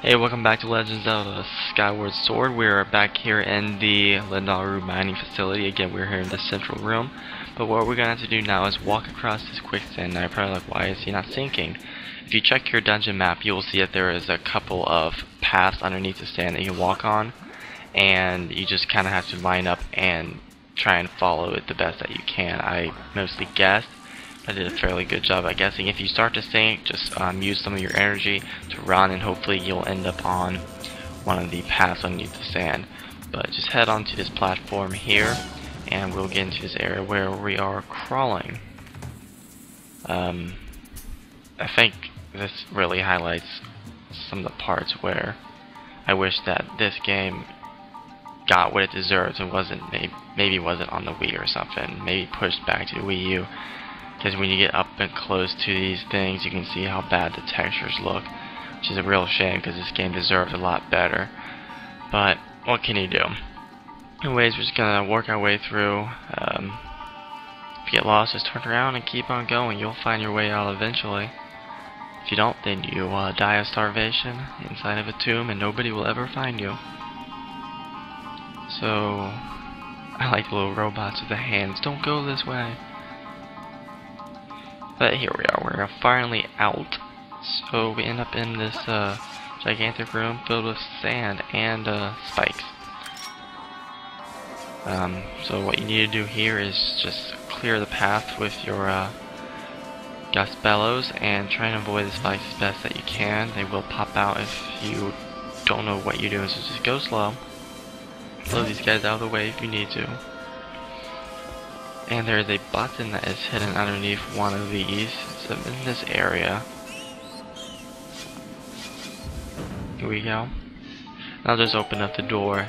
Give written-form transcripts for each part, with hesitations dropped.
Hey, welcome back to Legends of the Skyward Sword. We are back here in the Lanayru Mining Facility. Again, we're here in the central room. But what we're going to have to do now is walk across this quicksand. Now you're probably like, why is he not sinking? If you check your dungeon map, you will see that there is a couple of paths underneath the sand that you can walk on. And you just kind of have to line up and try and follow it the best that you can. I mostly guessed. I did a fairly good job at guessing. If you start to sink, just use some of your energy to run, and hopefully you'll end up on one of the paths underneath the sand. But just head onto this platform here, and we'll get into this area where we are crawling. I think this really highlights some of the parts where I wish that this game got what it deserves and maybe wasn't on the Wii or something. Maybe pushed back to the Wii U. Because when you get up and close to these things, you can see how bad the textures look, which is a real shame because this game deserves a lot better. But what can you do? Anyways, we're just gonna work our way through. If you get lost, just turn around and keep on going. You'll find your way out eventually. If you don't, then you die of starvation inside of a tomb, and nobody will ever find you. So I like the little robots with the hands. Don't go this way. But here we are, we're finally out. So we end up in this gigantic room filled with sand and spikes. So what you need to do here is just clear the path with your gust bellows and try and avoid the spikes as best that you can. They will pop out if you don't know what you're doing, so just go slow. Blow these guys out of the way if you need to. And there is a button that is hidden underneath one of these. So in this area. Here we go. I'll just open up the door.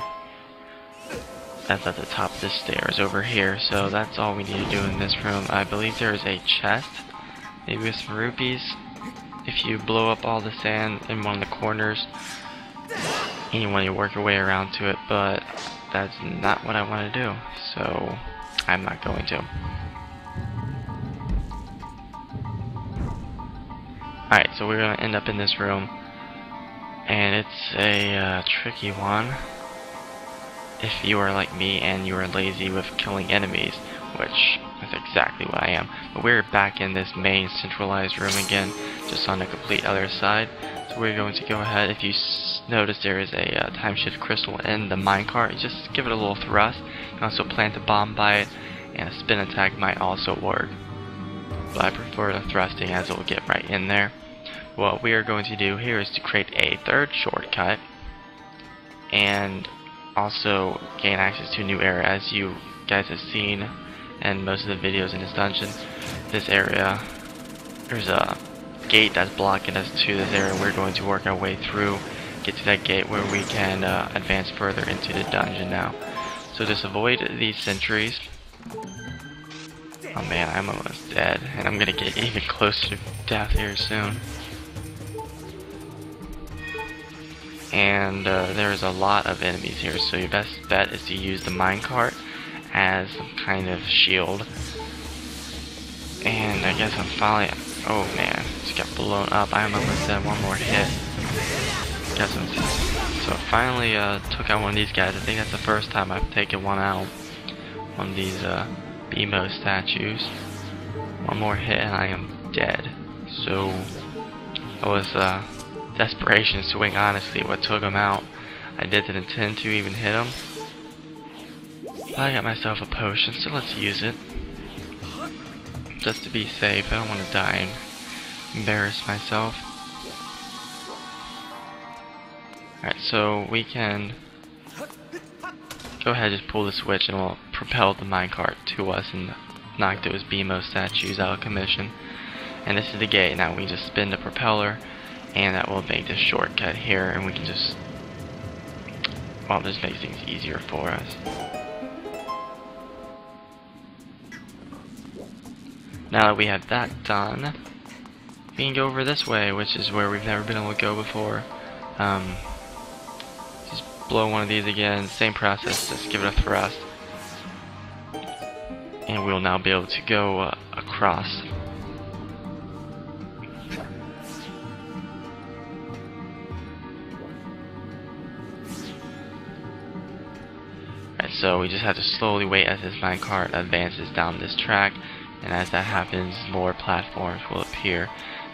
That's at the top of the stairs over here. So that's all we need to do in this room. I believe there is a chest, maybe with some rupees. If you blow up all the sand in one of the corners, and you want to work your way around to it, but that's not what I want to do. So I'm not going to. Alright, so we're going to end up in this room. And it's a tricky one. If you are like me and you are lazy with killing enemies, which is exactly what I am. But we're back in this main centralized room again, just on the complete other side. So we're going to go ahead. If you notice, there is a Timeshift crystal in the minecart. You just give it a little thrust. You can also plant a bomb by it, and a spin attack might also work. But I prefer the thrusting, as it will get right in there. What we are going to do here is to create a third shortcut, and also gain access to a new area. As you guys have seen in most of the videos in this dungeon, this area, there's a gate that's blocking us to this area. We're going to work our way through, get to that gate where we can advance further into the dungeon now. So just avoid these sentries. Oh man, I'm almost dead, and I'm gonna get even closer to death here soon. And there's a lot of enemies here, so your best bet is to use the minecart as some kind of shield. And I guess I'm finally... oh man, just got blown up. I'm almost dead. One more hit. Guess I'm... so I finally took out one of these guys. I think that's the first time I've taken one out. One of these BMO statues. One more hit and I am dead. So that was desperation swing, honestly, what took him out. I didn't intend to even hit him. But I got myself a potion, so let's use it. Just to be safe. I don't want to die and embarrass myself. Alright, so we can go ahead and just pull the switch and we'll propel the minecart to us and knock those BMO statues out of commission. And this is the gate. Now we just spin the propeller, and that will make this shortcut here, and we can just, well, this makes things easier for us. Now that we have that done, we can go over this way, which is where we've never been able to go before. Just blow one of these again, same process, just give it a thrust. And we'll now be able to go across. So we just have to slowly wait as his minecart advances down this track, and as that happens, more platforms will appear.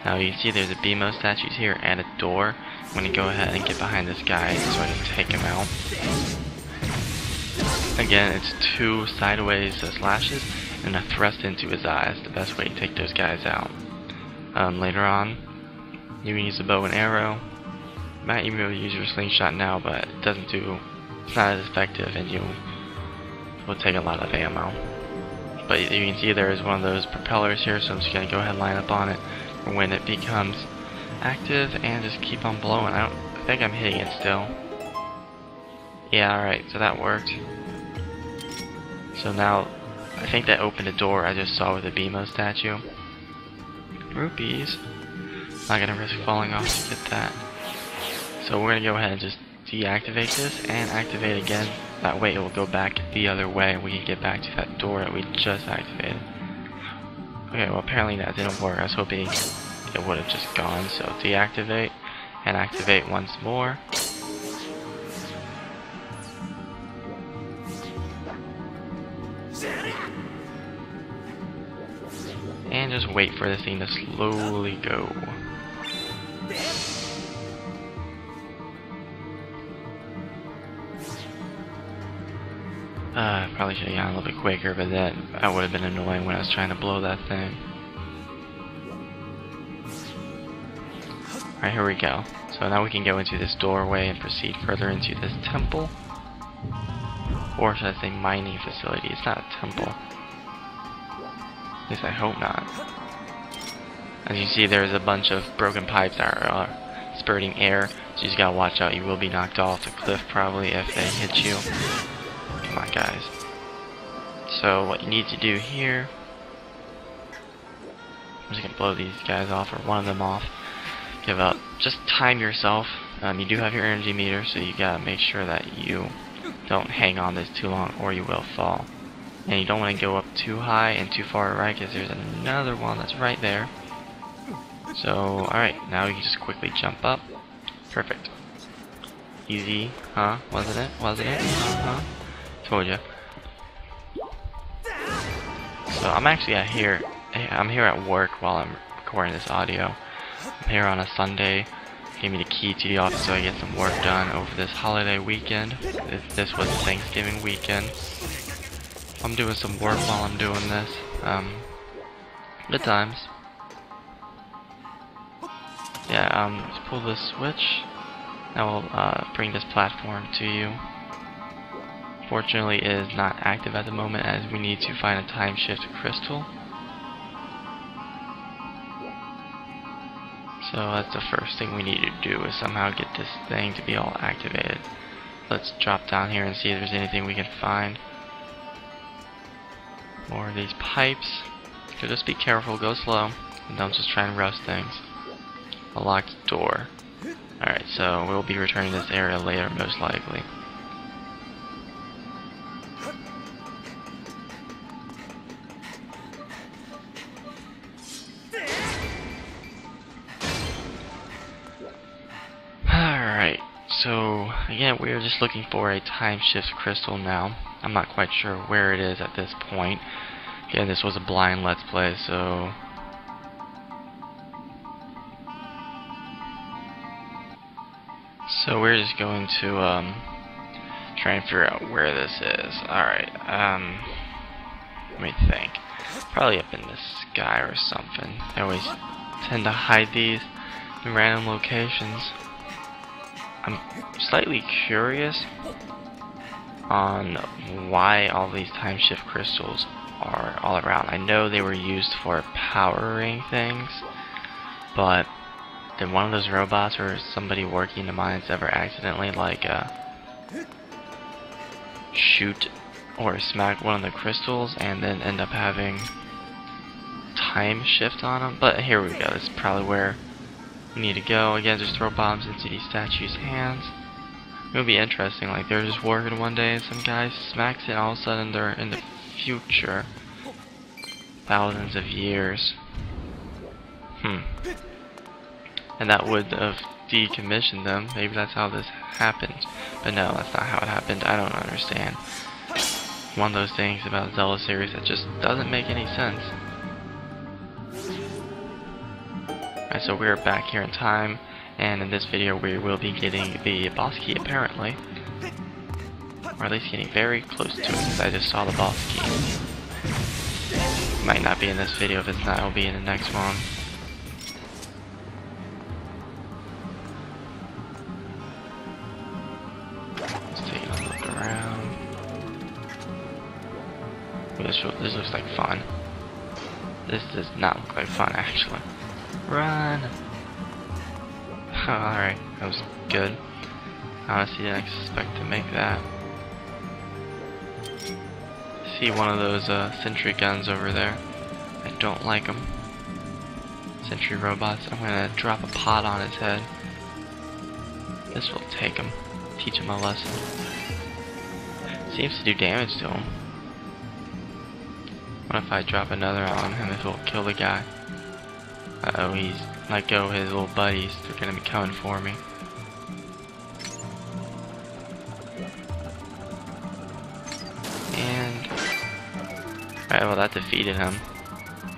Now you can see there's a BMO statues here and a door. I'm going to go ahead and get behind this guy so I can take him out. Again, it's 2 sideways slashes and a thrust into his eyes, the best way to take those guys out. Later on, you can use a bow and arrow. You might even be able to use your slingshot now, but it's not as effective, and you will take a lot of ammo. But you can see there is one of those propellers here, so I'm just going to go ahead and line up on it for when it becomes active and just keep on blowing. I think I'm hitting it still. Yeah, alright, so that worked. So now, I think that opened a door I just saw with the BMO statue. Rupees. Not gonna risk falling off to get that. So we're gonna go ahead and just deactivate this and activate again. That way it will go back the other way and we can get back to that door that we just activated. Okay, well apparently that didn't work. I was hoping it would have just gone. So deactivate and activate once more. And just wait for this thing to slowly go. Probably should have gone a little bit quicker, but that would have been annoying when I was trying to blow that thing. Alright, here we go. So now we can go into this doorway and proceed further into this temple. Or should I say mining facility? It's not a temple. At least I hope not. As you see, there's a bunch of broken pipes that are spurting air, so you just gotta watch out. You will be knocked off the cliff probably if they hit you. Come on, guys. So what you need to do here, I'm just gonna blow these guys off, or one of them off. Give up. Just time yourself. You do have your energy meter, so you gotta make sure that you don't hang on this too long, or you will fall. And you don't want to go up too high and too far right, because there's another one that's right there. So, alright, now you can just quickly jump up. Perfect. Easy, huh? Wasn't it? Wasn't it? Huh? Told ya. So I'm actually I'm here at work while I'm recording this audio. I'm here on a Sunday. Gave me the key to the office so I get some work done over this holiday weekend. This was Thanksgiving weekend. I'm doing some work while I'm doing this. Good times. Yeah, just pull this switch. That will bring this platform to you. Fortunately, it is not active at the moment as we need to find a Timeshift crystal. So that's the first thing we need to do, is somehow get this thing to be all activated. Let's drop down here and see if there's anything we can find. More of these pipes. So just be careful, go slow, and don't just try and rush things. A locked door. Alright, so we'll be returning to this area later, most likely. Alright, so again, we're just looking for a Timeshift crystal now. I'm not quite sure where it is at this point. Again, this was a blind let's play, so we're just going to try and figure out where this is. Alright, let me think. Probably up in the sky or something. I always tend to hide these in random locations. I'm slightly curious on why all these Timeshift crystals are all around. I know they were used for powering things, but did one of those robots or somebody working the mines ever accidentally shoot or smack one of the crystals and then end up having Timeshift on them? But here we go. This is probably where we need to go. Again, just throw bombs into these statues' hands. It would be interesting, like they're just working one day and some guy smacks it and all of a sudden they're in the future. Thousands of years. And that would have decommissioned them. Maybe that's how this happened. But no, that's not how it happened. I don't understand. one of those things about Zelda series that just doesn't make any sense. Alright, so we're back here in time, and in this video we will be getting the boss key apparently. Or at least getting very close to it, because I just saw the boss key. Might not be in this video. If it's not, it'll be in the next one. Let's take a look around. Ooh, this looks like fun. This does not look like fun, actually. Run! Alright, that was good. Honestly, didn't expect to make that. See one of those sentry guns over there. I don't like them. Sentry robots. I'm gonna drop a pot on his head. This will take him. Teach him a lesson. Seems to do damage to him. What if I drop another on him if it'll kill the guy? Uh-oh, he's let go of his little buddies. They're gonna be coming for me. Alright, well that defeated him.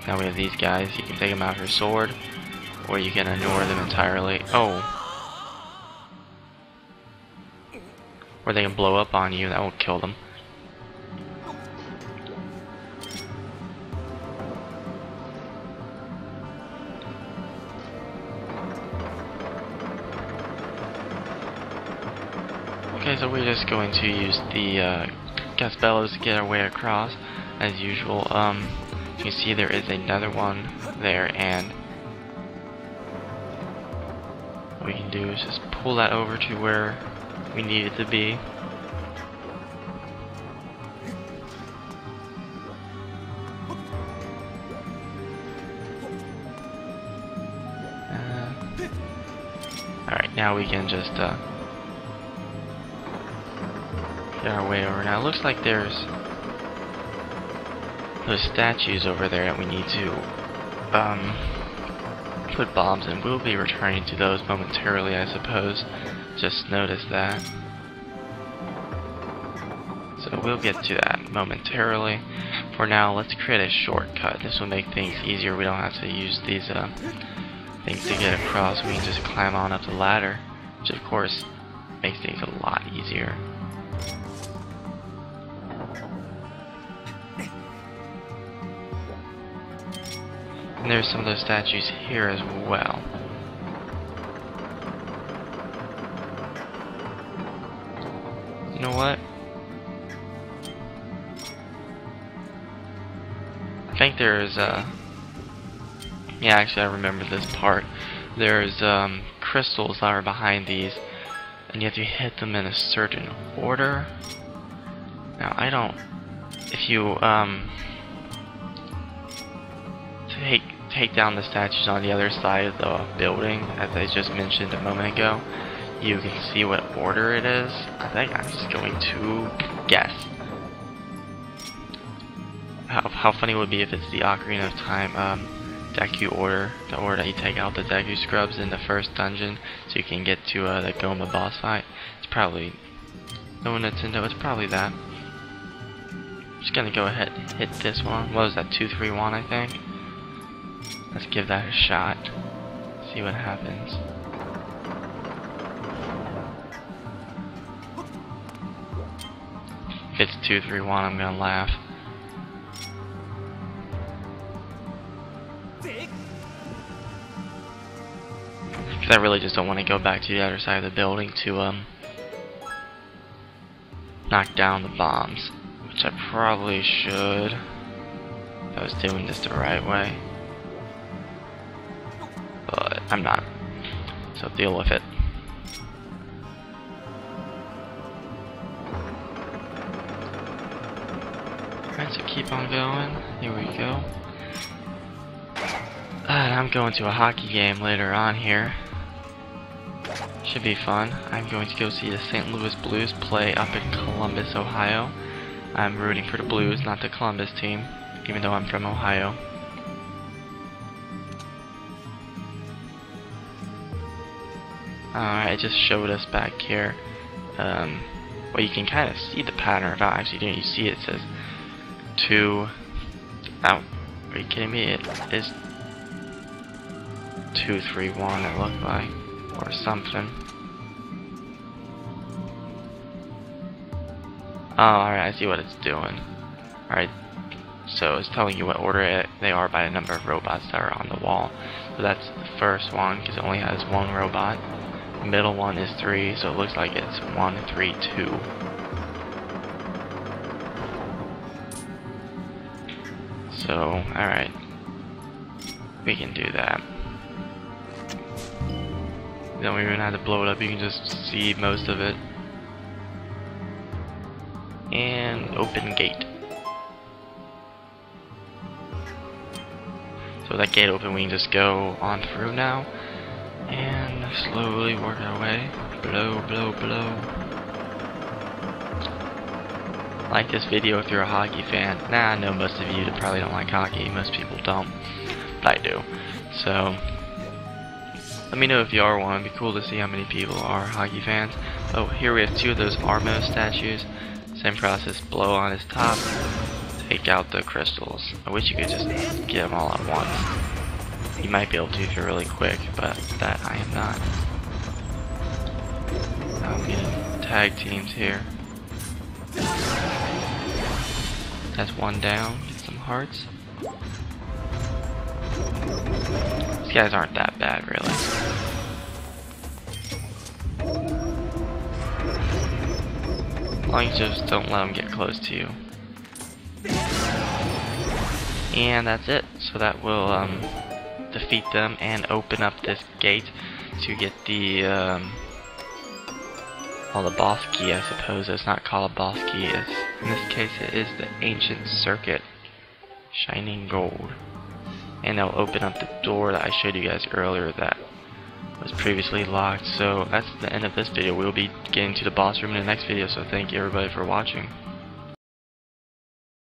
Now we have these guys. You can take them out with your sword, or you can ignore them entirely. Oh! Or they can blow up on you, that won't kill them. Okay, so we're just going to use the gas bellows to get our way across. As usual, you can see there is another one there, and what we can do is just pull that over to where we need it to be. Alright, now we can just get our way over. Now it looks like there's those statues over there that we need to put bombs in. We'll be returning to those momentarily, I suppose. Just noticed that. So we'll get to that momentarily. For now, let's create a shortcut. This will make things easier. We don't have to use these things to get across. We can just climb on up the ladder, which of course makes things a lot easier. And there's some of those statues here as well. You know what? I think there's yeah, actually I remember this part. There's crystals that are behind these, and you have to hit them in a certain order. Now I don't, if you take down the statues on the other side of the building, as I just mentioned a moment ago, you can see what order it is. I think I'm just going to guess. How funny would it be if it's the Ocarina of Time Deku order, the order that you take out the Deku scrubs in the first dungeon, so you can get to the Goma boss fight. It's probably, no Nintendo, it's probably that. I'm just gonna go ahead and hit this one. What was that, 2-3-1 I think? Let's give that a shot. See what happens. If it's 2-3-1, I'm gonna laugh. Because I really just don't want to go back to the other side of the building to knock down the bombs, which I probably should if I was doing this the right way. But I'm not, so deal with it. Alright, so keep on going. Here we go. I'm going to a hockey game later on here. Should be fun. I'm going to go see the St. Louis Blues play up in Columbus, Ohio. I'm rooting for the Blues, not the Columbus team, even though I'm from Ohio. Alright, it just showed us back here. well, you can kind of see the pattern without actually doing it. You see it says 2. Oh, are you kidding me? It is 2, 3, 1. It looked like, or something. Oh, alright, I see what it's doing. Alright, so it's telling you what order they are by the number of robots that are on the wall. So that's the first one, because it only has 1 robot. The middle one is 3, so it looks like it's 1, 3, 2. So, alright. We can do that. You don't even have to blow it up, you can just see most of it. And open gate. So that gate open, we can just go on through now and slowly work our way. Blow, blow, blow. Like this video if you're a hockey fan. Nah, I know most of you probably don't like hockey. Most people don't, but I do. So let me know if you are one. It'd be cool to see how many people are hockey fans. Oh, here we have 2 of those Armo statues. Same process, blow on his top, take out the crystals. I wish you could just get them all at once. You might be able to if you're really quick, but that I am not. I'm getting tag teams here. That's 1 down, get some hearts. These guys aren't that bad, really. As long as you just don't let them get close to you. And that's it. So that will defeat them and open up this gate to get the well, the boss key, I suppose. It's not called a boss key. It's, in this case, it is the ancient circuit, shining gold. And it'll open up the door that I showed you guys earlier that was previously locked. So that's the end of this video. We'll be getting to the boss room in the next video. So thank you everybody for watching.